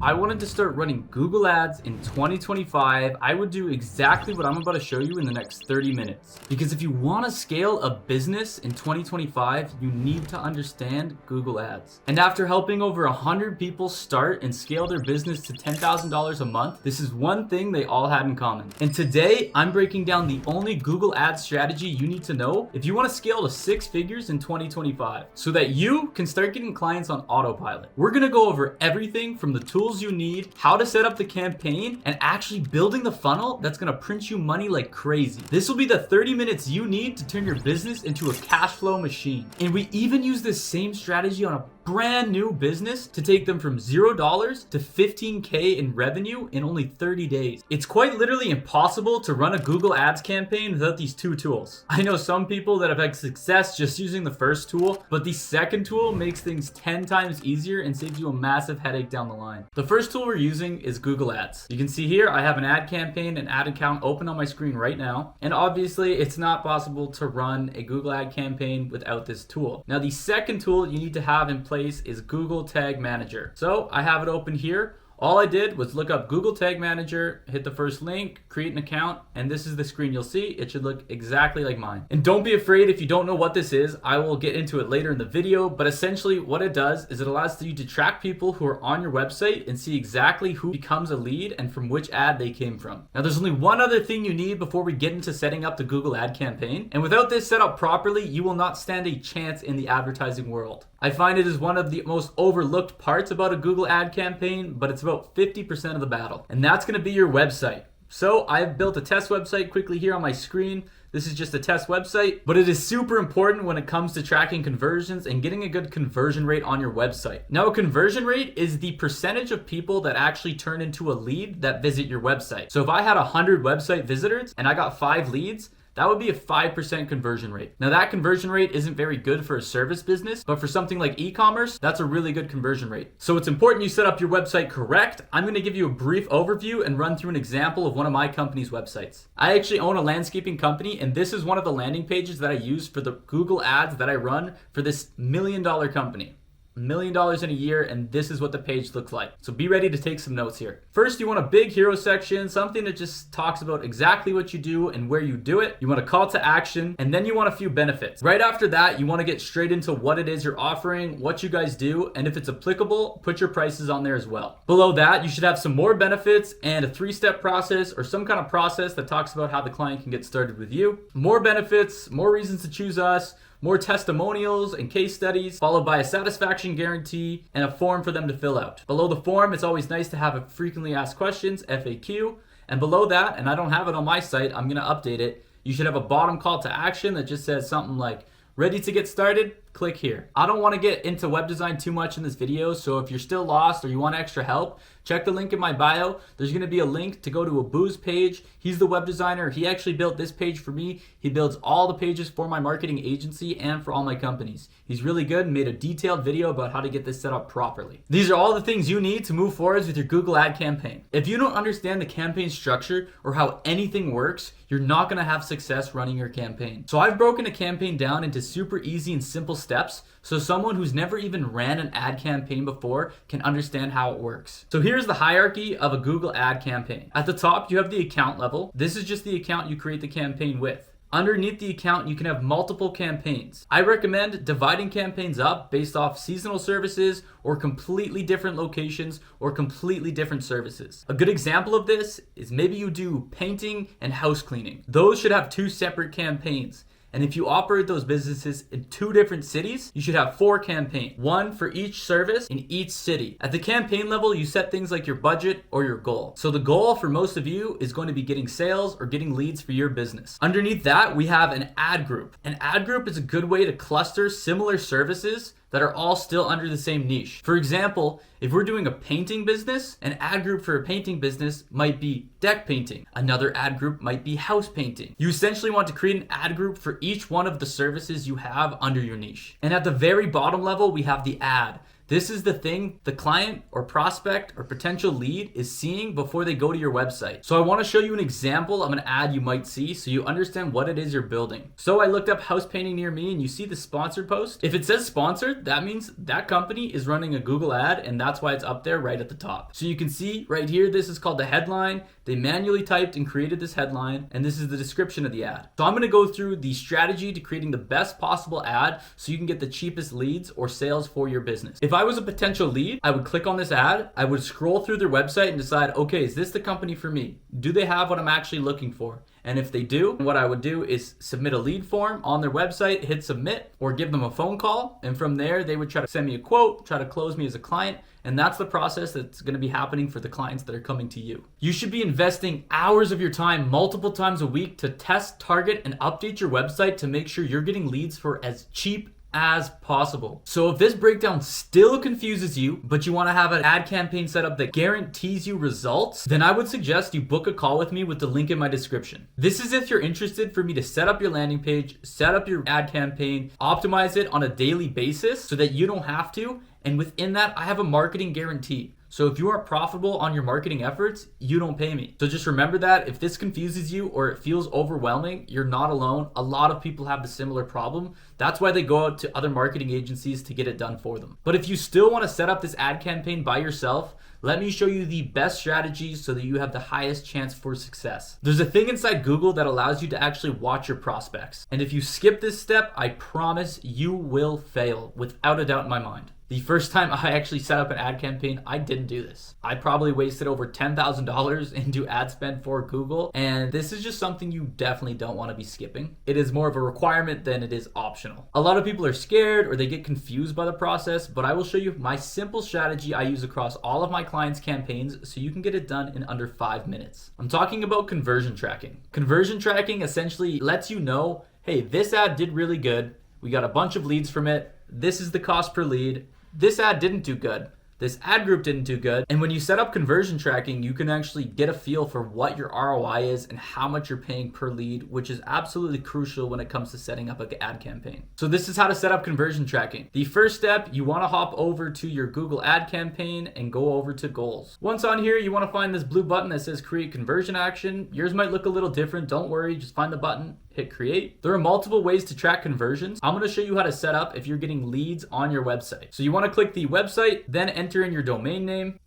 I wanted to start running Google Ads in 2025, I would do exactly what I'm about to show you in the next 30 minutes. Because if you want to scale a business in 2025, you need to understand Google Ads. And after helping over 100 people start and scale their business to $10,000 a month, this is one thing they all had in common. And today, I'm breaking down the only Google Ads strategy you need to know if you want to scale to 6 figures in 2025, so that you can start getting clients on autopilot. We're going to go over everything from the tools you need, how to set up the campaign, and actually building the funnel that's going to print you money like crazy. This will be the 30 minutes you need to turn your business into a cash flow machine. And we even use this same strategy on a brand new business to take them from $0 to 15K in revenue in only 30 days. It's quite literally impossible to run a Google Ads campaign without these two tools. I know some people that have had success just using the first tool, but the second tool makes things 10 times easier and saves you a massive headache down the line. The first tool we're using is Google Ads. You can see here I have an ad campaign and ad account open on my screen right now, and obviously it's not possible to run a Google ad campaign without this tool. Now the second tool you need to have in place is Google Tag Manager. So I have it open here. All I did was look up Google Tag Manager, hit the first link, create an account, and this is the screen you'll see. It should look exactly like mine. And don't be afraid if you don't know what this is. I will get into it later in the video, but essentially what it does is it allows you to track people who are on your website and see exactly who becomes a lead and from which ad they came from. Now there's only one other thing you need before we get into setting up the Google ad campaign, and without this set up properly, you will not stand a chance in the advertising world. I find it is one of the most overlooked parts about a Google ad campaign, but it's about 50% of the battle, and that's going to be your website. So I've built a test website quickly here on my screen. This is just a test website, but it is super important when it comes to tracking conversions and getting a good conversion rate on your website. Now, a conversion rate is the percentage of people that actually turn into a lead that visit your website. So if I had 100 website visitors and I got 5 leads, that would be a 5% conversion rate. Now that conversion rate isn't very good for a service business, but for something like e-commerce, that's a really good conversion rate. So it's important you set up your website correct. I'm gonna give you a brief overview and run through an example of one of my company's websites. I actually own a landscaping company, and this is one of the landing pages that I use for the Google ads that I run for this $1 million company. $1 million in a year, and this is what the page looks like. So be ready to take some notes here. First, you want a big hero section, something that just talks about exactly what you do and where you do it. You want a call to action, and then you want a few benefits. Right after that, you want to get straight into what it is you're offering, what you guys do, and if it's applicable, put your prices on there as well. Below that, you should have some more benefits and a 3-step process or some kind of process that talks about how the client can get started with you. More benefits, more reasons to choose us, more testimonials and case studies, followed by a satisfaction guarantee and a form for them to fill out. Below the form, it's always nice to have a frequently asked questions, FAQ. And below that, and I don't have it on my site, I'm gonna update it, you should have a bottom call to action that just says something like, ready to get started? Click here. I don't want to get into web design too much in this video, so if you're still lost or you want extra help, check the link in my bio. There's going to be a link to go to Abu's page. He's the web designer. He actually built this page for me. He builds all the pages for my marketing agency and for all my companies. He's really good and made a detailed video about how to get this set up properly. These are all the things you need to move forward with your Google ad campaign. If you don't understand the campaign structure or how anything works, you're not going to have success running your campaign. So I've broken a campaign down into super easy and simple steps so someone who's never even ran an ad campaign before can understand how it works. So here's the hierarchy of a Google ad campaign. At the top, you have the account level. This is just the account you create the campaign with. Underneath the account, you can have multiple campaigns. I recommend dividing campaigns up based off seasonal services or completely different locations or completely different services. A good example of this is maybe you do painting and house cleaning. Those should have 2 separate campaigns. And if you operate those businesses in 2 different cities, you should have 4 campaigns, 1 for each service in each city. At the campaign level, you set things like your budget or your goal. So the goal for most of you is going to be getting sales or getting leads for your business. Underneath that, we have an ad group. An ad group is a good way to cluster similar services that are all still under the same niche. For example, if we're doing a painting business, an ad group for a painting business might be deck painting. Another ad group might be house painting. You essentially want to create an ad group for each one of the services you have under your niche. And at the very bottom level, we have the ad. This is the thing the client or prospect or potential lead is seeing before they go to your website. So I want to show you an example of an ad you might see so you understand what it is you're building. So I looked up house painting near me, and you see the sponsored post. If it says sponsored, that means that company is running a Google ad, and that's why it's up there right at the top. So you can see right here, this is called the headline. They manually typed and created this headline, and this is the description of the ad. So I'm going to go through the strategy to creating the best possible ad so you can get the cheapest leads or sales for your business. If I was a potential lead, I would click on this ad, I would scroll through their website and decide, okay, is this the company for me? Do they have what I'm actually looking for? And if they do, what I would do is submit a lead form on their website, hit submit, or give them a phone call. And from there, they would try to send me a quote, try to close me as a client. And that's the process that's going to be happening for the clients that are coming to you. You should be investing hours of your time multiple times a week to test, target, and update your website to make sure you're getting leads for as cheap as possible. So if this breakdown still confuses you, but you want to have an ad campaign set up that guarantees you results, then I would suggest you book a call with me with the link in my description. This is if you're interested for me to set up your landing page, set up your ad campaign, optimize it on a daily basis so that you don't have to. And within that, I have a marketing guarantee. So if you aren't profitable on your marketing efforts, you don't pay me. So just remember that if this confuses you or it feels overwhelming, you're not alone. A lot of people have the similar problem. That's why they go out to other marketing agencies to get it done for them. But if you still want to set up this ad campaign by yourself, let me show you the best strategies so that you have the highest chance for success. There's a thing inside Google that allows you to actually watch your prospects. And if you skip this step, I promise you will fail without a doubt in my mind. The first time I actually set up an ad campaign, I didn't do this. I probably wasted over $10,000 into ad spend for Google, and this is just something you definitely don't want to be skipping. It is more of a requirement than it is optional. A lot of people are scared or they get confused by the process, but I will show you my simple strategy I use across all of my clients' campaigns so you can get it done in under 5 minutes. I'm talking about conversion tracking. Conversion tracking essentially lets you know, hey, this ad did really good. We got a bunch of leads from it. This is the cost per lead. This ad didn't do good. This ad group didn't do good. And when you set up conversion tracking, you can actually get a feel for what your ROI is and how much you're paying per lead, which is absolutely crucial when it comes to setting up an ad campaign. So this is how to set up conversion tracking. The first step, you want to hop over to your Google ad campaign and go over to goals. Once on here, you want to find this blue button that says create conversion action. Yours might look a little different. Don't worry, just find the button, hit create. There are multiple ways to track conversions. I'm going to show you how to set up if you're getting leads on your website. So you want to click the website, then enter in your domain name,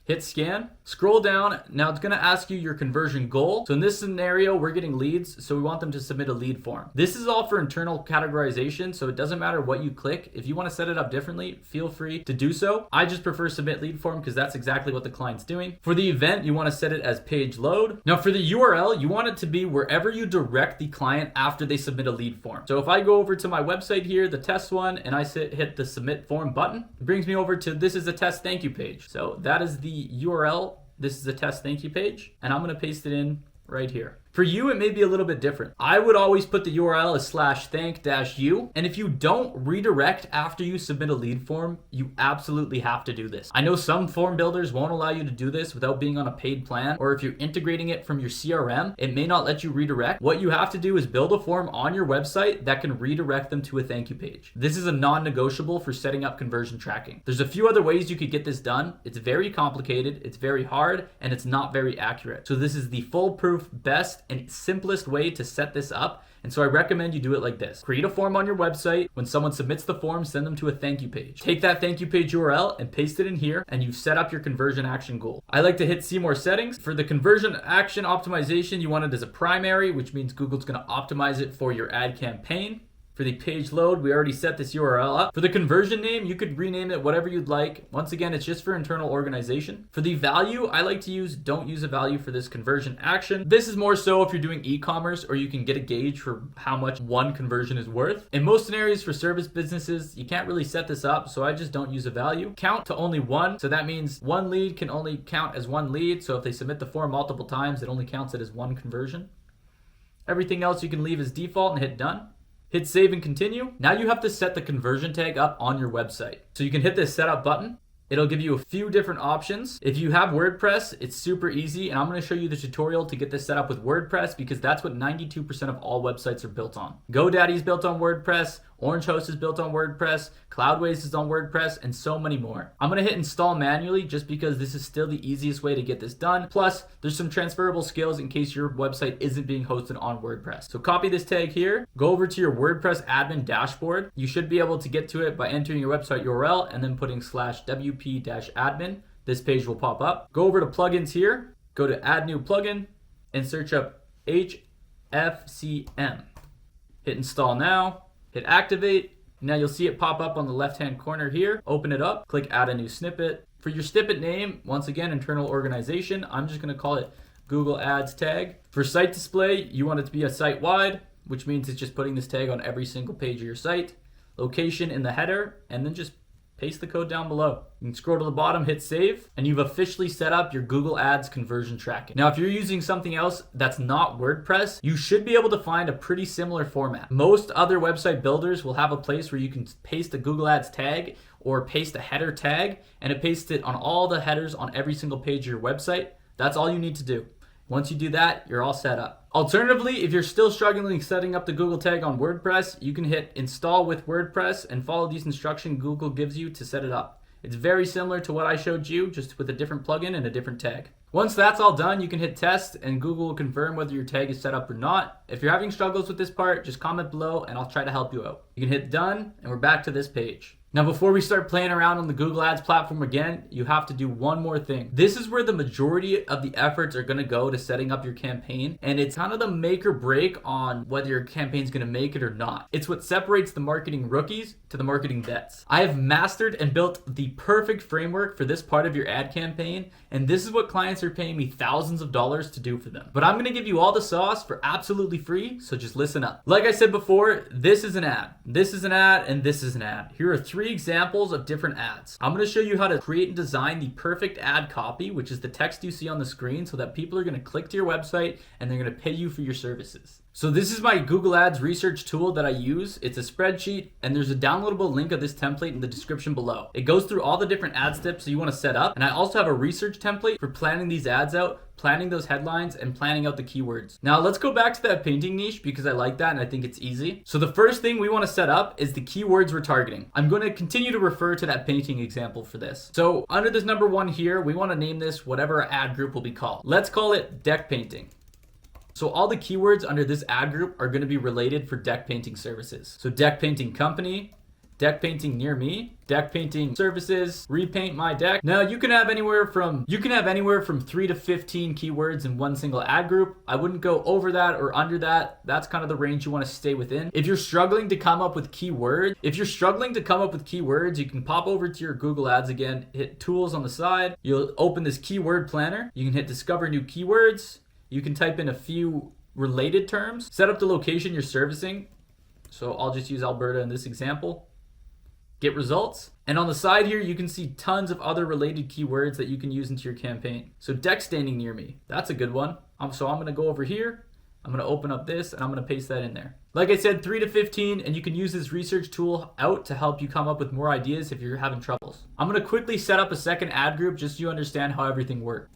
hit scan, scroll down. Now it's going to ask you your conversion goal. So in this scenario, we're getting leads, so we want them to submit a lead form. This is all for internal categorization, so it doesn't matter what you click. If you want to set it up differently, feel free to do so. I just prefer submit lead form because that's exactly what the client's doing. For the event, you want to set it as page load. Now for the URL, you want it to be wherever you direct the client after they submit a lead form. So if I go over to my website here, the test one, and I hit the submit form button, it brings me over to this is a test thank you page. So that is the URL. This is a test thank you page, and I'm going to paste it in right here. For you, it may be a little bit different. I would always put the URL as /thank-you. And if you don't redirect after you submit a lead form, you absolutely have to do this. I know some form builders won't allow you to do this without being on a paid plan, or if you're integrating it from your CRM, it may not let you redirect. What you have to do is build a form on your website that can redirect them to a thank you page. This is a non-negotiable for setting up conversion tracking. There's a few other ways you could get this done. It's very complicated, it's very hard, and it's not very accurate. So this is the foolproof, best, and simplest way to set this up. And so I recommend you do it like this. Create a form on your website. When someone submits the form, send them to a thank you page. Take that thank you page URL and paste it in here, and you've set up your conversion action goal. I like to hit see more settings. For the conversion action optimization, you want it as a primary, which means Google's going to optimize it for your ad campaign. For the page load, we already set this URL up. For the conversion name, you could rename it whatever you'd like. Once again, it's just for internal organization. For the value, I like to don't use a value for this conversion action. This is more so if you're doing e-commerce, or you can get a gauge for how much one conversion is worth. In most scenarios for service businesses, you can't really set this up, so I just don't use a value. Count to only one, so that means one lead can only count as one lead. So if they submit the form multiple times, it only counts it as one conversion. Everything else you can leave as default and hit done. Hit save and continue. Now you have to set the conversion tag up on your website. So you can hit this setup button. It'll give you a few different options. If you have WordPress, it's super easy, and I'm going to show you the tutorial to get this set up with WordPress because that's what 92% of all websites are built on. GoDaddy's built on WordPress. Orange Host is built on WordPress, Cloudways is on WordPress, and so many more. I'm gonna hit install manually just because this is still the easiest way to get this done. Plus, there's some transferable skills in case your website isn't being hosted on WordPress. So copy this tag here, go over to your WordPress admin dashboard. You should be able to get to it by entering your website URL and then putting /wp-admin. This page will pop up. Go over to plugins here, go to add new plugin, and search up HFCM. Hit install now, hit activate. Now you'll see it pop up on the left-hand corner here. Open it up, click add a new snippet. For your snippet name, once again, internal organization, I'm just gonna call it Google Ads tag. For site display, you want it to be a site-wide, which means it's just putting this tag on every single page of your site. Location in the header, and then just paste the code down below. You can scroll to the bottom, hit save, and you've officially set up your Google Ads conversion tracking. Now, if you're using something else that's not WordPress, you should be able to find a pretty similar format. Most other website builders will have a place where you can paste a Google Ads tag or paste a header tag, and it pastes it on all the headers on every single page of your website. That's all you need to do. Once you do that, you're all set up. Alternatively, if you're still struggling setting up the Google tag on WordPress, you can hit install with WordPress and follow these instructions Google gives you to set it up. It's very similar to what I showed you, just with a different plugin and a different tag. Once that's all done, you can hit test and Google will confirm whether your tag is set up or not. If you're having struggles with this part, just comment below and I'll try to help you out. You can hit done and we're back to this page. Now, before we start playing around on the Google Ads platform again, you have to do one more thing. This is where the majority of the efforts are gonna go to setting up your campaign, and it's kind of the make or break on whether your campaign's gonna make it or not. It's what separates the marketing rookies to the marketing vets. I have mastered and built the perfect framework for this part of your ad campaign, and this is what clients are paying me thousands of dollars to do for them. But I'm gonna give you all the sauce for absolutely free, so just listen up. Like I said before, this is an ad, this is an ad, and this is an ad. Here are three examples of different ads. I'm going to show you how to create and design the perfect ad copy, which is the text you see on the screen, so that people are going to click to your website and they're going to pay you for your services. So this is my Google Ads research tool that I use. It's a spreadsheet, and there's a downloadable link of this template in the description below. It goes through all the different ad steps that you want to set up, and I also have a research template for planning these ads out, planning those headlines, and planning out the keywords. Now let's go back to that painting niche because I like that and I think it's easy. So the first thing we want to set up is the keywords we're targeting. I'm going to continue to refer to that painting example for this. So under this number 1 here, we want to name this whatever our ad group will be called. Let's call it deck painting. So all the keywords under this ad group are going to be related for deck painting services. So deck painting company, deck painting near me, deck painting services, repaint my deck. Now you can have anywhere from 3 to 15 keywords in one single ad group. I wouldn't go over that or under that. That's kind of the range you want to stay within. If you're struggling to come up with keywords, you can pop over to your Google Ads again, hit tools on the side. You'll open this keyword planner. You can hit discover new keywords. You can type in a few related terms, set up the location you're servicing. So I'll just use Alberta in this example. Get results. And on the side here, you can see tons of other related keywords that you can use into your campaign. So deck standing near me, that's a good one. So I'm gonna go over here, I'm gonna open up this and I'm gonna paste that in there. Like I said, 3 to 15, and you can use this research tool out to help you come up with more ideas if you're having troubles. I'm gonna quickly set up a second ad group just so you understand how everything works.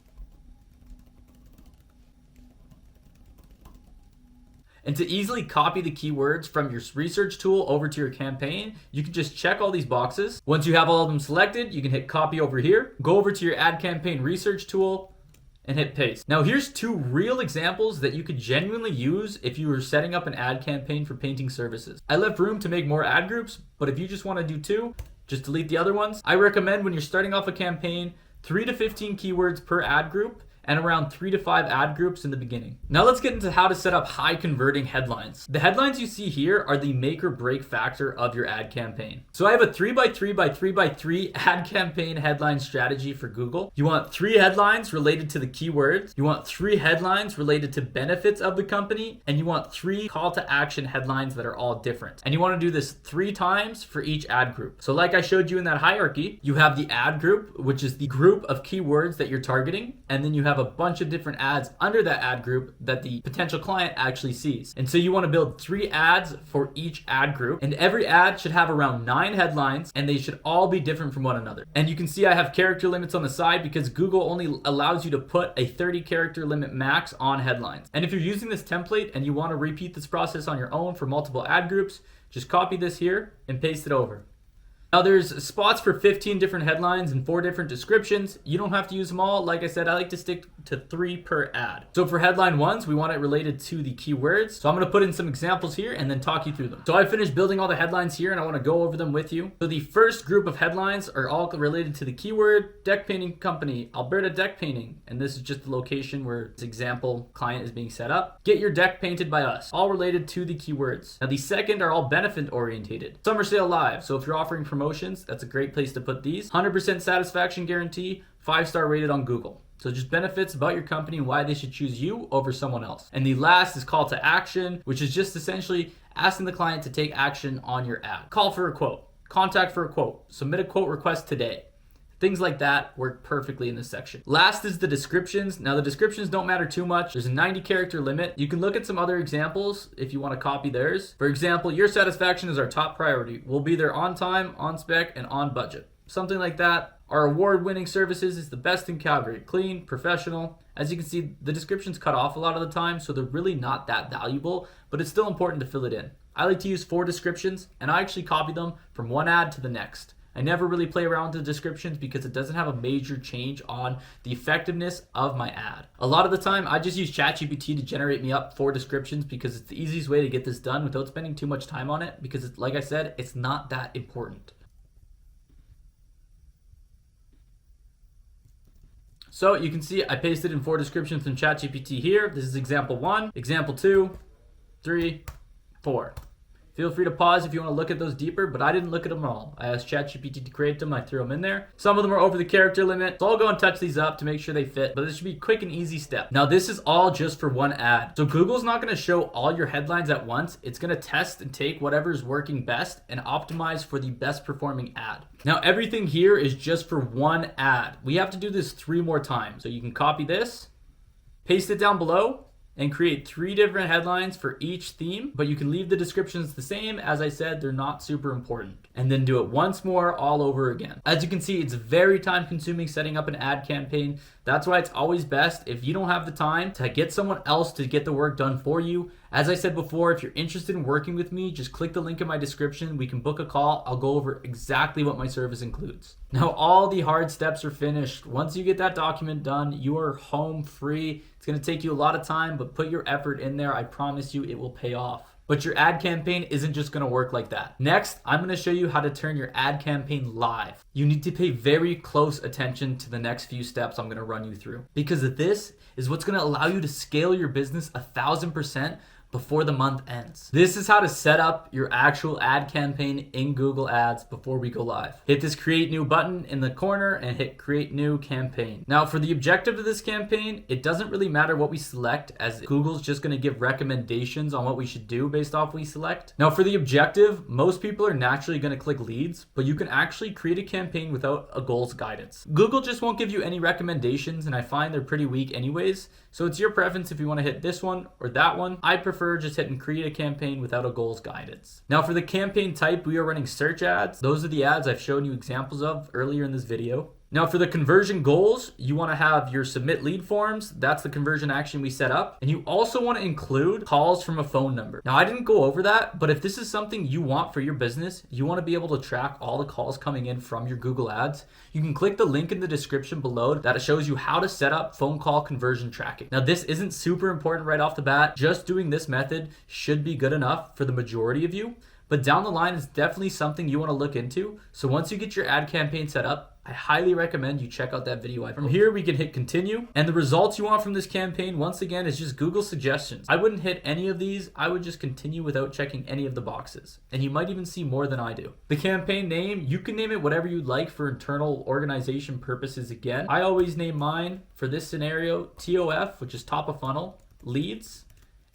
And to easily copy the keywords from your research tool over to your campaign, you can just check all these boxes. Once you have all of them selected, you can hit copy over here, go over to your ad campaign research tool, and hit paste. Now here's 2 real examples that you could genuinely use if you were setting up an ad campaign for painting services. I left room to make more ad groups, but if you just want to do 2, just delete the other ones. I recommend when you're starting off a campaign, 3 to 15 keywords per ad group, and around 3 to 5 ad groups in the beginning. Now let's get into how to set up high converting headlines. The headlines you see here are the make or break factor of your ad campaign. So I have a 3x3x3x3 ad campaign headline strategy for Google. You want 3 headlines related to the keywords, you want 3 headlines related to benefits of the company, and you want 3 call to action headlines that are all different. And you want to do this 3 times for each ad group. So like I showed you in that hierarchy, you have the ad group, which is the group of keywords that you're targeting, and then you have a bunch of different ads under that ad group that the potential client actually sees. And so you want to build 3 ads for each ad group, and every ad should have around 9 headlines, and they should all be different from one another. And you can see I have character limits on the side because Google only allows you to put a 30 character limit max on headlines. And if you're using this template and you want to repeat this process on your own for multiple ad groups, Just copy this here and paste it over. Now there's spots for 15 different headlines and 4 different descriptions. You don't have to use them all. Like I said, I like to stick to 3 per ad. So for headline 1s, we want it related to the keywords. So I'm going to put in some examples here and then talk you through them. So I finished building all the headlines here and I want to go over them with you. So the first group of headlines are all related to the keyword deck painting company, Alberta Deck Painting. And this is just the location where this example client is being set up. Get your deck painted by us, all related to the keywords. Now the second are all benefit orientated. Summer Sale Live. So if you're offering promotions, that's a great place to put these. 100% satisfaction guarantee, 5-star rated on Google. So just benefits about your company and why they should choose you over someone else. And the last is call to action, which is just essentially asking the client to take action on your ad. Call for a quote, contact for a quote, submit a quote request today. Things like that work perfectly in this section. Last is the descriptions. Now the descriptions don't matter too much. There's a 90 character limit. You can look at some other examples if you want to copy theirs. For example, your satisfaction is our top priority. We'll be there on time, on spec, and on budget. Something like that. Our award-winning services is the best in Calgary. Clean, professional. As you can see, the description's cut off a lot of the time, so they're really not that valuable, but it's still important to fill it in. I like to use 4 descriptions, and I actually copy them from one ad to the next. I never really play around with the descriptions because it doesn't have a major change on the effectiveness of my ad. A lot of the time, I just use ChatGPT to generate me up 4 descriptions because it's the easiest way to get this done without spending too much time on it because, like I said, it's not that important. So you can see I pasted in 4 descriptions from ChatGPT here. This is example 1, example 2, 3, 4. Feel free to pause if you want to look at those deeper, but I didn't look at them all. I asked ChatGPT to create them, I threw them in there. Some of them are over the character limit, so I'll go and touch these up to make sure they fit, but this should be a quick and easy step. Now this is all just for one ad. So Google's not going to show all your headlines at once. It's going to test and take whatever's working best and optimize for the best performing ad. Now everything here is just for one ad. We have to do this 3 more times. So you can copy this, paste it down below, and create 3 different headlines for each theme, but you can leave the descriptions the same. As I said, they're not super important. And then do it once more all over again. As you can see, it's very time consuming setting up an ad campaign. That's why it's always best if you don't have the time to get someone else to get the work done for you. As I said before, if you're interested in working with me, just click the link in my description. We can book a call. I'll go over exactly what my service includes. Now, all the hard steps are finished. Once you get that document done, you are home free. It's going to take you a lot of time, but put your effort in there. I promise you it will pay off. But your ad campaign isn't just going to work like that. Next, I'm going to show you how to turn your ad campaign live. You need to pay very close attention to the next few steps I'm going to run you through, because this is what's going to allow you to scale your business 1,000% before the month ends. This is how to set up your actual ad campaign in Google Ads before we go live. Hit this create new button in the corner and hit create new campaign. Now for the objective of this campaign, it doesn't really matter what we select, as Google's just going to give recommendations on what we should do based off what we select. Now for the objective, most people are naturally going to click leads, but you can actually create a campaign without a goals guidance. Google just won't give you any recommendations, and I find they're pretty weak anyways. So it's your preference if you want to hit this one or that one. I prefer just hitting create a campaign without a goals guidance. Now for the campaign type, we are running search ads. Those are the ads I've shown you examples of earlier in this video. Now for the conversion goals, you want to have your submit lead forms. That's the conversion action we set up. And you also want to include calls from a phone number. Now I didn't go over that, but if this is something you want for your business, you want to be able to track all the calls coming in from your Google Ads, you can click the link in the description below that shows you how to set up phone call conversion tracking. Now this isn't super important right off the bat. Just doing this method should be good enough for the majority of you. But down the line, it's definitely something you want to look into. So once you get your ad campaign set up, I highly recommend you check out that video. From here, we can hit continue. And the results you want from this campaign, once again, is just Google suggestions. I wouldn't hit any of these. I would just continue without checking any of the boxes. And you might even see more than I do. The campaign name, you can name it whatever you'd like for internal organization purposes again. I always name mine, for this scenario, TOF, which is top of funnel, leads,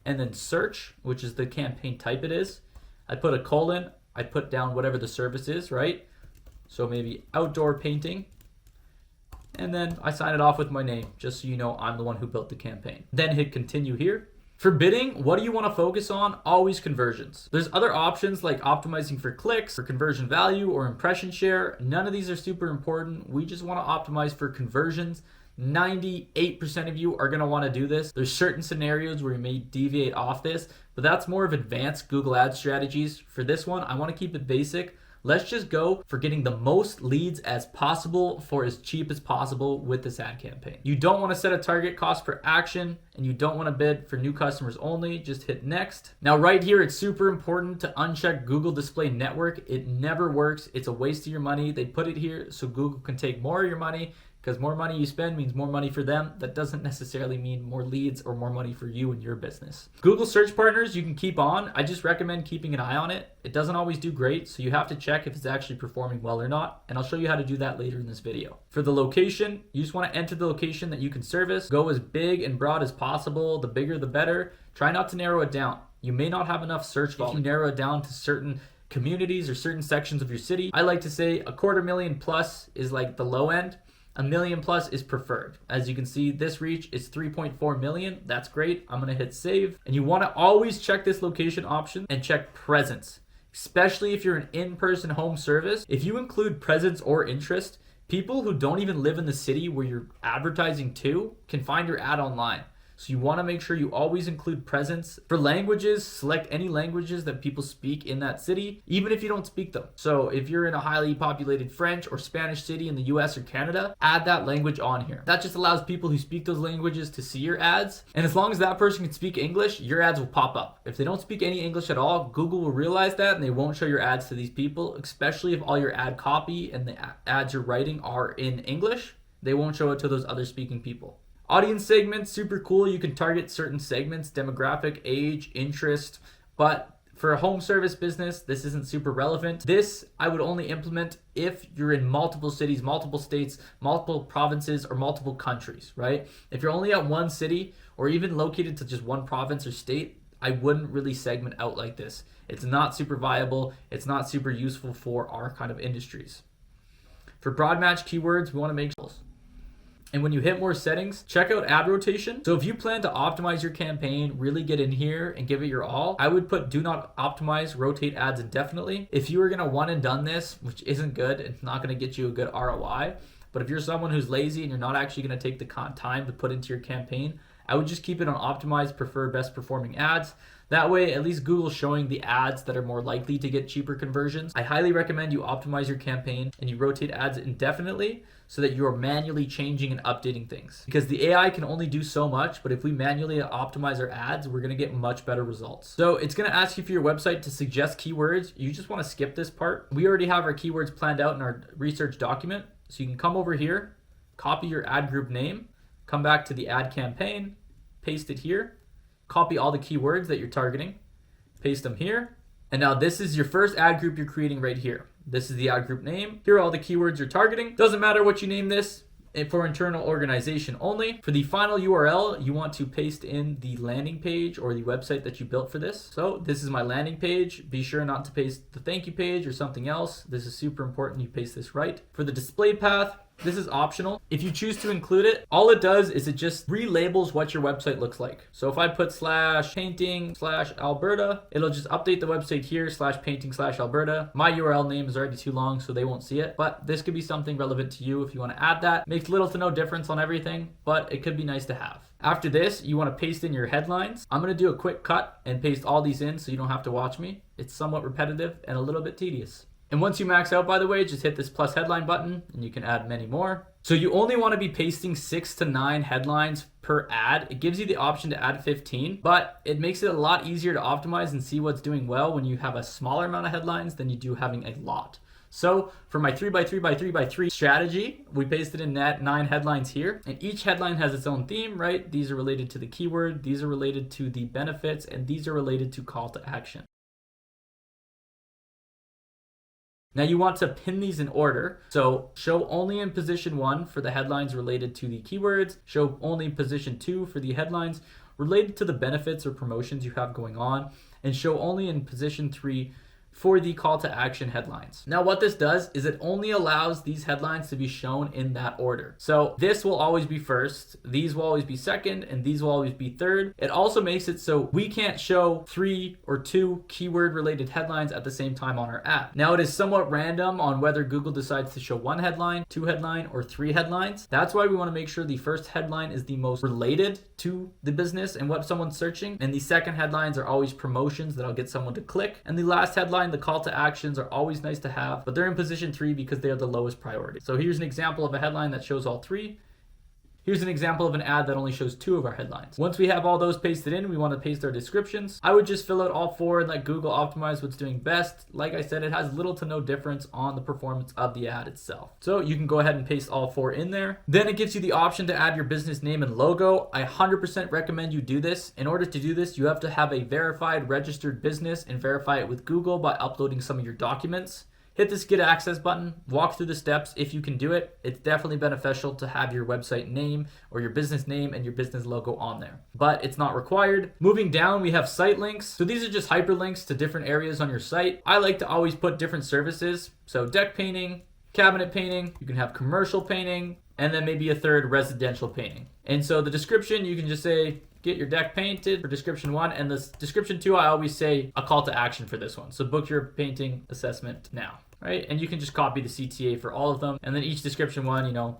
and then search, which is the campaign type it is. I put a colon, I put down whatever the service is, right? So maybe outdoor painting. And then I sign it off with my name, just so you know I'm the one who built the campaign. Then hit continue here. For bidding, what do you want to focus on? Always conversions. There's other options like optimizing for clicks, for conversion value, or impression share. None of these are super important. We just want to optimize for conversions. 98% of you are going to want to do this. There's certain scenarios where you may deviate off this, but that's more of advanced Google Ads strategies. For this one, I want to keep it basic. Let's just go for getting the most leads as possible for as cheap as possible with this ad campaign. You don't want to set a target cost per action, and you don't want to bid for new customers only. Just hit next. Now right here, it's super important to uncheck Google Display Network. It never works. It's a waste of your money. They put it here so Google can take more of your money, because more money you spend means more money for them. That doesn't necessarily mean more leads or more money for you and your business. Google Search Partners, you can keep on. I just recommend keeping an eye on it. It doesn't always do great, so you have to check if it's actually performing well or not, and I'll show you how to do that later in this video. For the location, you just want to enter the location that you can service. Go as big and broad as possible. The bigger, the better. Try not to narrow it down. You may not have enough search volume. If you narrow it down to certain communities or certain sections of your city, I like to say 250,000 plus is like the low end. 1 million plus is preferred. As you can see, this reach is 3.4 million. That's great. I'm gonna hit save. And you wanna always check this location option and check presence, especially if you're an in-person home service. If you include presence or interest, people who don't even live in the city where you're advertising to can find your ad online. So you want to make sure you always include presence. For languages, select any languages that people speak in that city, even if you don't speak them. So if you're in a highly populated French or Spanish city in the US or Canada, add that language on here. That just allows people who speak those languages to see your ads. And as long as that person can speak English, your ads will pop up. If they don't speak any English at all, Google will realize that and they won't show your ads to these people, especially if all your ad copy and the ads you're writing are in English. They won't show it to those other speaking people. Audience segments, super cool. You can target certain segments, demographic, age, interest, but for a home service business, this isn't super relevant. This I would only implement if you're in multiple cities, multiple states, multiple provinces, or multiple countries, right? If you're only at one city or even located to just one province or state, I wouldn't really segment out like this. It's not super viable. It's not super useful for our kind of industries. For broad match keywords, we want to make sure. And when you hit more settings, check out ad rotation. So if you plan to optimize your campaign, really get in here and give it your all, I would put do not optimize, rotate ads indefinitely. If you are gonna one and done this, which isn't good, it's not gonna get you a good ROI. But if you're someone who's lazy and you're not actually gonna take the time to put into your campaign, I would just keep it on optimize, prefer best performing ads. That way, at least Google's showing the ads that are more likely to get cheaper conversions. I highly recommend you optimize your campaign and you rotate ads indefinitely so that you're manually changing and updating things. Because the AI can only do so much, but if we manually optimize our ads, we're gonna get much better results. So it's gonna ask you for your website to suggest keywords. You just wanna skip this part. We already have our keywords planned out in our research document. So you can come over here, copy your ad group name, come back to the ad campaign, paste it here, copy all the keywords that you're targeting, paste them here. And now this is your first ad group you're creating right here. This is the ad group name. Here are all the keywords you're targeting. Doesn't matter what you name this, for internal organization only. For the final URL, you want to paste in the landing page or the website that you built for this. So this is my landing page. Be sure not to paste the thank you page or something else. This is super important you paste this right. For the display path, this is optional. If you choose to include it, all it does is it just relabels what your website looks like. So if I put /painting/Alberta, it'll just update the website here /painting/Alberta. My URL name is already too long, so they won't see it, but this could be something relevant to you if you want to add that. Makes little to no difference on everything, but it could be nice to have. After this, you want to paste in your headlines. I'm going to do a quick cut and paste all these in so you don't have to watch me. It's somewhat repetitive and a little bit tedious. And once you max out, by the way, just hit this plus headline button and you can add many more. So you only want to be pasting 6 to 9 headlines per ad. It gives you the option to add 15, but it makes it a lot easier to optimize and see what's doing well when you have a smaller amount of headlines than you do having a lot. So for my 3x3x3x3 strategy, we pasted in that 9 headlines here, and each headline has its own theme, right? These are related to the keyword, these are related to the benefits, and these are related to call to action. Now you want to pin these in order. So show only in position 1 for the headlines related to the keywords, show only in position 2 for the headlines related to the benefits or promotions you have going on, and show only in position 3 for the call to action headlines. Now what this does is it only allows these headlines to be shown in that order. So this will always be first, these will always be second, and these will always be third. It also makes it so we can't show 3 or 2 keyword related headlines at the same time on our ad. Now it is somewhat random on whether Google decides to show 1 headline, 2 headline, or 3 headlines. That's why we want to make sure the first headline is the most related to the business and what someone's searching, and the second headlines are always promotions that'll get someone to click, and the last headline, the call to actions, are always nice to have, but they're in position 3 because they are the lowest priority. So here's an example of a headline that shows all 3. Here's an example of an ad that only shows 2 of our headlines. Once we have all those pasted in, we want to paste our descriptions. I would just fill out all 4 and let Google optimize what's doing best. Like I said, it has little to no difference on the performance of the ad itself. So you can go ahead and paste all 4 in there. Then it gives you the option to add your business name and logo. I 100% recommend you do this. In order to do this, you have to have a verified registered business and verify it with Google by uploading some of your documents. Hit this get access button, walk through the steps if you can do it. It's definitely beneficial to have your website name or your business name and your business logo on there, but it's not required. Moving down, we have site links. So these are just hyperlinks to different areas on your site. I like to always put different services. So deck painting, cabinet painting, you can have commercial painting, and then maybe a third residential painting. And so the description, you can just say, get your deck painted for description 1, and the description 2, I always say a call to action for this one. So book your painting assessment now, right? And you can just copy the CTA for all of them, and then each description 1,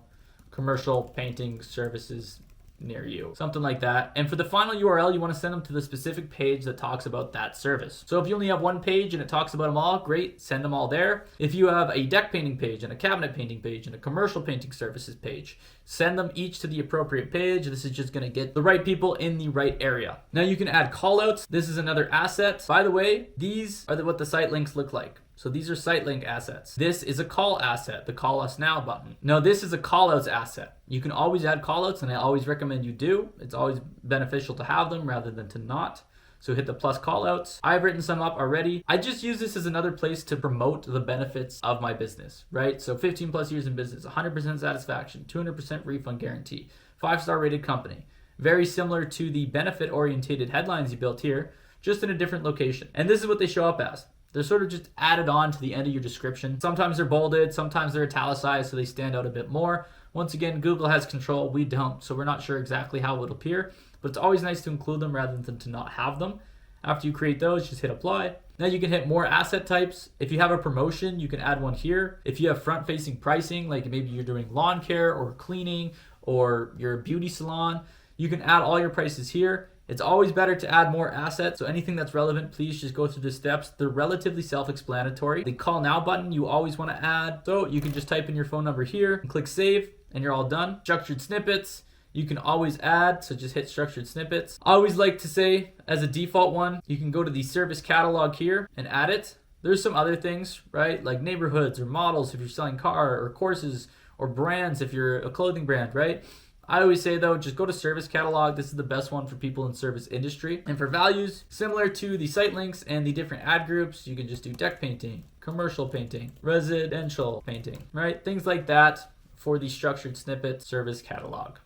commercial painting services near you, something like that. And for the final URL, you want to send them to the specific page that talks about that service. So if you only have one page and it talks about them all, great, send them all there. If you have a deck painting page and a cabinet painting page and a commercial painting services page, send them each to the appropriate page. This is just going to get the right people in the right area. Now you can add callouts. This is another asset. By the way, these are what the site links look like. So these are site link assets. This is a call asset, the call us now button. No, this is a callouts asset. You can always add callouts, and I always recommend you do. It's always beneficial to have them rather than to not. So hit the plus callouts. I've written some up already. I just use this as another place to promote the benefits of my business, right? So 15 plus years in business, 100% satisfaction, 200% refund guarantee, 5-star rated company. Very similar to the benefit orientated headlines you built here, just in a different location. And this is what they show up as. They're sort of just added on to the end of your description. Sometimes they're bolded, sometimes they're italicized, so they stand out a bit more. Once again, Google has control, we don't, so we're not sure exactly how it'll appear, but it's always nice to include them rather than to not have them. After you create those, just hit apply. Now you can hit more asset types. If you have a promotion, you can add one here. If you have front-facing pricing, like maybe you're doing lawn care or cleaning or you're a beauty salon, you can add all your prices here. It's always better to add more assets, so anything that's relevant, please just go through the steps. They're relatively self-explanatory. The call now button you always want to add, so you can just type in your phone number here and click save, and you're all done. Structured snippets, you can always add, so just hit structured snippets. I always like to say, as a default one, you can go to the service catalog here and add it. There's some other things, right? Like neighborhoods or models if you're selling car, or courses, or brands if you're a clothing brand, right? I always say though, just go to service catalog. This is the best one for people in service industry. And for values, similar to the site links and the different ad groups, you can just do deck painting, commercial painting, residential painting, right? Things like that for the structured snippet service catalog.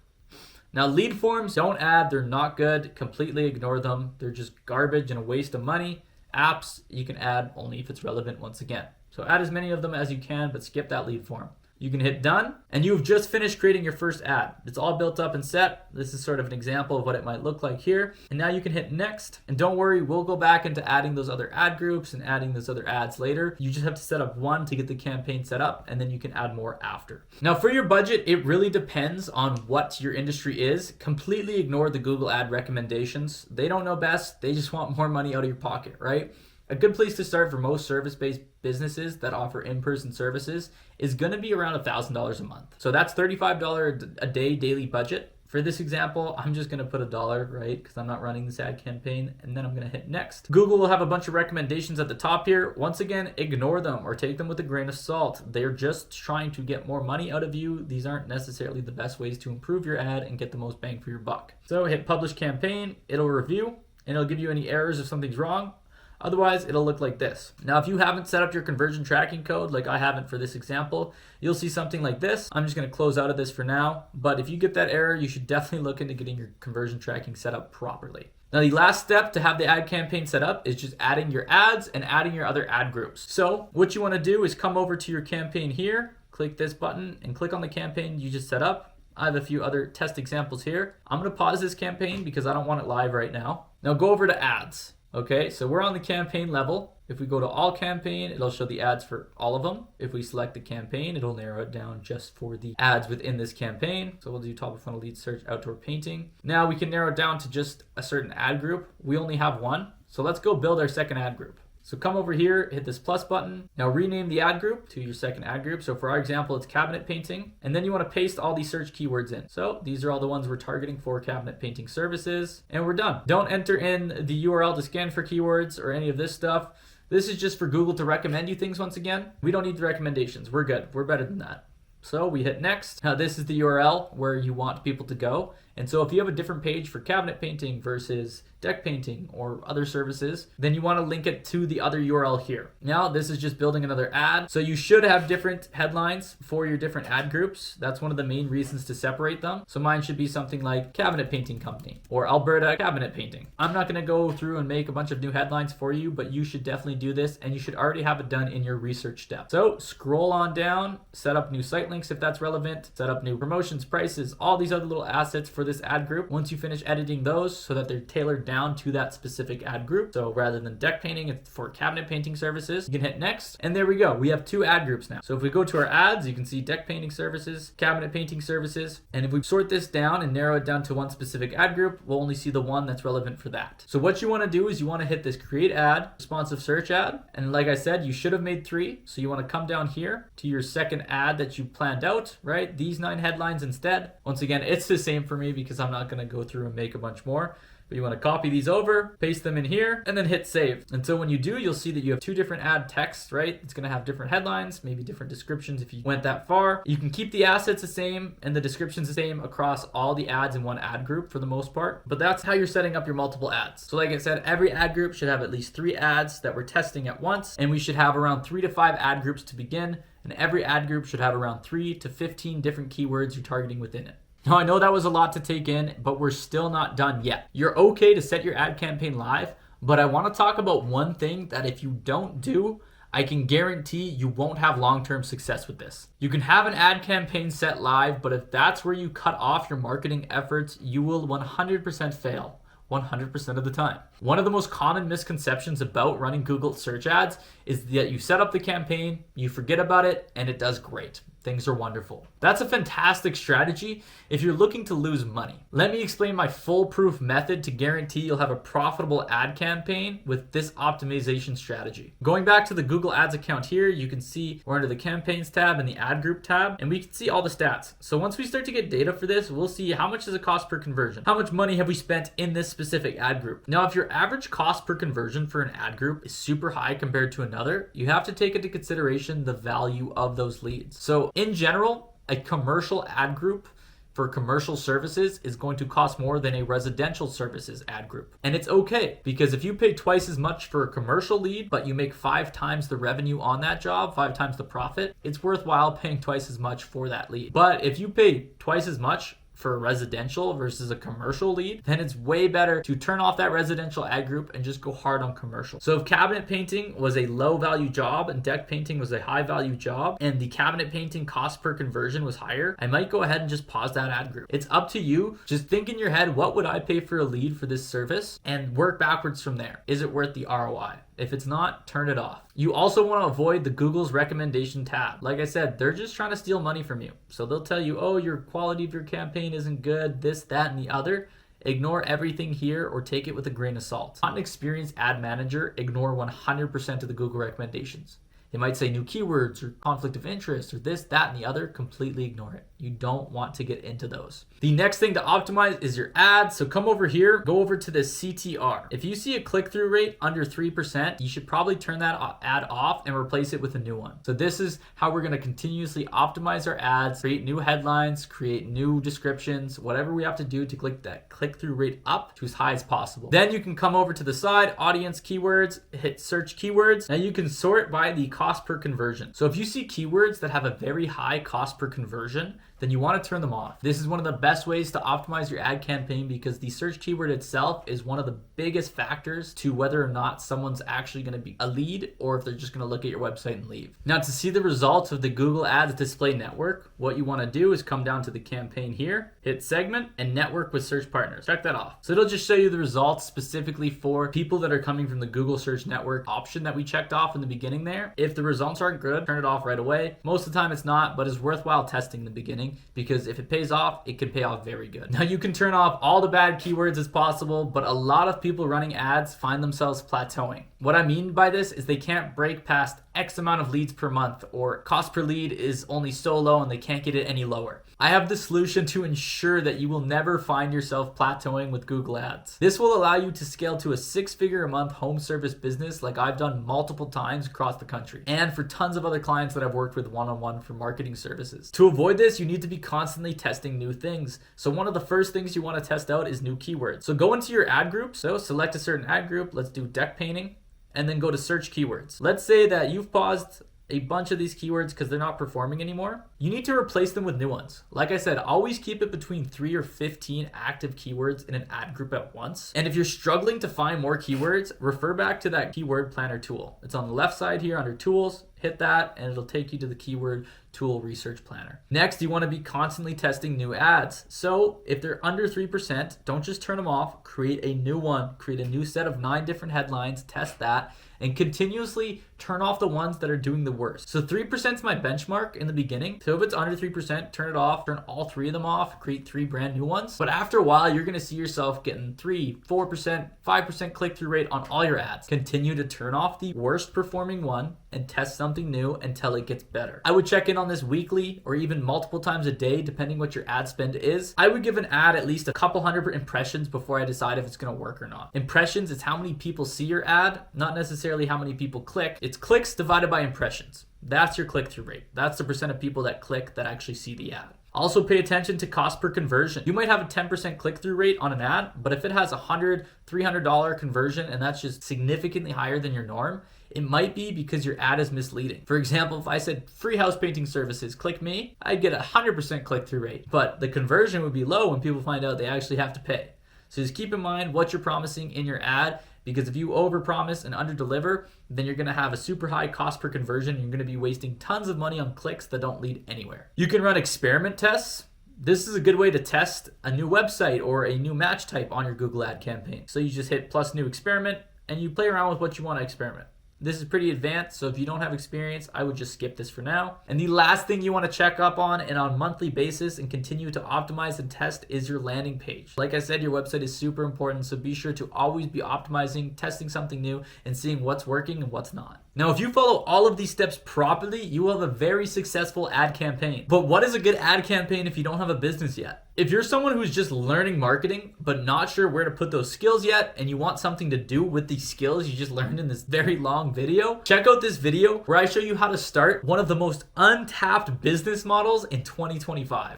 Now lead forms, don't add, they're not good. Completely ignore them. They're just garbage and a waste of money. Apps, you can add only if it's relevant once again. So add as many of them as you can, but skip that lead form. You can hit done, and you've just finished creating your first ad. It's all built up and set. This is sort of an example of what it might look like here. And now you can hit next. And don't worry, we'll go back into adding those other ad groups and adding those other ads later. You just have to set up one to get the campaign set up, and then you can add more after. Now for your budget, it really depends on what your industry is. Completely ignore the Google ad recommendations. They don't know best. They just want more money out of your pocket, right? A good place to start for most service-based businesses that offer in-person services is going to be around $1,000 a month. So that's $35 a day daily budget. For this example, I'm just going to put $1, right? Because I'm not running this ad campaign, and then I'm going to hit next. Google will have a bunch of recommendations at the top here. Once again, ignore them or take them with a grain of salt. They're just trying to get more money out of you. These aren't necessarily the best ways to improve your ad and get the most bang for your buck. So hit publish campaign, it'll review, and it'll give you any errors if something's wrong. Otherwise, it'll look like this. Now, if you haven't set up your conversion tracking code, like I haven't for this example, you'll see something like this. I'm just going to close out of this for now. But if you get that error, you should definitely look into getting your conversion tracking set up properly. Now, the last step to have the ad campaign set up is just adding your ads and adding your other ad groups. So what you want to do is come over to your campaign here, click this button and click on the campaign you just set up. I have a few other test examples here. I'm going to pause this campaign because I don't want it live right now. Now go over to ads. Okay, so we're on the campaign level. If we go to all campaign, it'll show the ads for all of them. If we select the campaign, it'll narrow it down just for the ads within this campaign. So we'll do top of funnel lead search, outdoor painting. Now we can narrow it down to just a certain ad group. We only have one. So let's go build our second ad group. So come over here, hit this plus button. Now rename the ad group to your second ad group. So for our example, it's cabinet painting. And then you want to paste all these search keywords in. So these are all the ones we're targeting for cabinet painting services. And we're done. Don't enter in the URL to scan for keywords or any of this stuff. This is just for Google to recommend you things once again. We don't need the recommendations. We're good. We're better than that. So we hit next. Now this is the URL where you want people to go. And so if you have a different page for cabinet painting versus deck painting or other services, then you want to link it to the other URL here. Now this is just building another ad. So you should have different headlines for your different ad groups. That's one of the main reasons to separate them. So mine should be something like cabinet painting company or Alberta cabinet painting. I'm not going to go through and make a bunch of new headlines for you, but you should definitely do this and you should already have it done in your research step. So scroll on down, set up new site links if that's relevant, set up new promotions, prices, all these other little assets for this ad group. Once you finish editing those so that they're tailored down to that specific ad group. So rather than deck painting, it's for cabinet painting services. You can hit next and there we go. We have two ad groups now. So if we go to our ads, you can see deck painting services, cabinet painting services. And if we sort this down and narrow it down to one specific ad group, we'll only see the one that's relevant for that. So what you want to do is you want to hit this create ad, responsive search ad. And like I said, you should have made 3. So you want to come down here to your second ad that you planned out, right? These 9 headlines instead. Once again, it's the same for me because I'm not going to go through and make a bunch more. But you want to copy these over, paste them in here, and then hit save. And so when you do, you'll see that you have 2 different ad texts, right? It's going to have different headlines, maybe different descriptions if you went that far. You can keep the assets the same and the descriptions the same across all the ads in one ad group for the most part. But that's how you're setting up your multiple ads. So like I said, every ad group should have at least 3 ads that we're testing at once. And we should have around 3 to 5 ad groups to begin. And every ad group should have around 3 to 15 different keywords you're targeting within it. Now, I know that was a lot to take in, but we're still not done yet. You're okay to set your ad campaign live, but I want to talk about one thing that if you don't do, I can guarantee you won't have long-term success with this. You can have an ad campaign set live, but if that's where you cut off your marketing efforts, you will 100% fail. 100% of the time. One of the most common misconceptions about running Google search ads is that you set up the campaign, you forget about it, and it does great. Things are wonderful. That's a fantastic strategy if you're looking to lose money. Let me explain my foolproof method to guarantee you'll have a profitable ad campaign with this optimization strategy. Going back to the Google Ads account here, you can see we're under the campaigns tab and the ad group tab, and we can see all the stats. So once we start to get data for this, we'll see how much does it cost per conversion? How much money have we spent in this specific ad group? Now, if your average cost per conversion for an ad group is super high compared to another, you have to take into consideration the value of those leads. So in general, a commercial ad group for commercial services is going to cost more than a residential services ad group. And it's okay, because if you pay twice as much for a commercial lead, but you make 5 times the revenue on that job, 5 times the profit, it's worthwhile paying twice as much for that lead. But if you pay twice as much for a residential versus a commercial lead, then it's way better to turn off that residential ad group and just go hard on commercial. So if cabinet painting was a low value job and deck painting was a high value job and the cabinet painting cost per conversion was higher, I might go ahead and just pause that ad group. It's up to you. Just think in your head, what would I pay for a lead for this service, and work backwards from there. Is it worth the ROI? If it's not, turn it off. You also want to avoid the Google's recommendation tab. Like I said, they're just trying to steal money from you. So they'll tell you, oh, your quality of your campaign isn't good, this, that, and the other. Ignore everything here or take it with a grain of salt. Not an experienced ad manager, ignore 100% of the Google recommendations. They might say new keywords or conflict of interest or this, that, and the other. Completely ignore it. You don't want to get into those. The next thing to optimize is your ads. So come over here, go over to the CTR. If you see a click-through rate under 3%, you should probably turn that ad off and replace it with a new one. So this is how we're going to continuously optimize our ads, create new headlines, create new descriptions, whatever we have to do to click that click-through rate up to as high as possible. Then you can come over to the side, audience keywords, hit search keywords. Now you can sort by the cost per conversion. So if you see keywords that have a very high cost per conversion, then you want to turn them off. This is one of the best ways to optimize your ad campaign because the search keyword itself is one of the biggest factors to whether or not someone's actually going to be a lead or if they're just going to look at your website and leave. Now, to see the results of the Google Ads display network, what you want to do is come down to the campaign here, hit segment and network with search partners. Check that off. So it'll just show you the results specifically for people that are coming from the Google search network option that we checked off in the beginning there. If the results aren't good, turn it off right away. Most of the time it's not, but it's worthwhile testing in the beginning because if it pays off, it can pay off very good. Now you can turn off all the bad keywords as possible, but a lot of people running ads find themselves plateauing. What I mean by this is they can't break past X amount of leads per month, or cost per lead is only so low and they can't get it any lower. I have the solution to ensure that you will never find yourself plateauing with Google Ads. This will allow you to scale to a 6-figure a month home service business like I've done multiple times across the country, and for tons of other clients that I've worked with one-on-one for marketing services. To avoid this, you need to be constantly testing new things. So one of the first things you want to test out is new keywords. So go into your ad group. So select a certain ad group. Let's do deck painting. And then go to search keywords. Let's say that you've paused a bunch of these keywords because they're not performing anymore. You need to replace them with new ones. Like I said, always keep it between 3 or 15 active keywords in an ad group at once. And if you're struggling to find more keywords, refer back to that keyword planner tool. It's on the left side here under tools. Hit that and it'll take you to the keyword tool research planner. Next, you want to be constantly testing new ads. So if they're under 3%, don't just turn them off. Create a new one. Create a new set of 9 different headlines. Test that and continuously turn off the ones that are doing the worst. So 3% is my benchmark in the beginning. So if it's under 3%, turn it off, turn all 3 of them off, create 3 brand new ones. But after a while, you're gonna see yourself getting 3, 4%, 5% click-through rate on all your ads. Continue to turn off the worst performing one and test something new until it gets better. I would check in on this weekly or even multiple times a day, depending what your ad spend is. I would give an ad at least a couple hundred impressions before I decide if it's gonna work or not. Impressions is how many people see your ad, not necessarily how many people click. It's clicks divided by impressions. That's your click-through rate. That's the percent of people that click that actually see the ad. Also pay attention to cost per conversion. You might have a 10% click-through rate on an ad, but if it has $100, $300 conversion and that's just significantly higher than your norm, it might be because your ad is misleading. For example, if I said free house painting services, click me, I'd get a 100% click-through rate, but the conversion would be low when people find out they actually have to pay. So just keep in mind what you're promising in your ad, because if you overpromise and underdeliver, then you're gonna have a super high cost per conversion. You're gonna be wasting tons of money on clicks that don't lead anywhere. You can run experiment tests. This is a good way to test a new website or a new match type on your Google ad campaign. So you just hit plus new experiment and you play around with what you want to experiment. This is pretty advanced, so if you don't have experience, I would just skip this for now. And the last thing you want to check up on and on a monthly basis and continue to optimize and test is your landing page. Like I said, your website is super important, so be sure to always be optimizing, testing something new, and seeing what's working and what's not. Now, if you follow all of these steps properly, you will have a very successful ad campaign. But what is a good ad campaign if you don't have a business yet? If you're someone who's just learning marketing, but not sure where to put those skills yet, and you want something to do with these skills you just learned in this very long video, check out this video where I show you how to start one of the most untapped business models in 2025.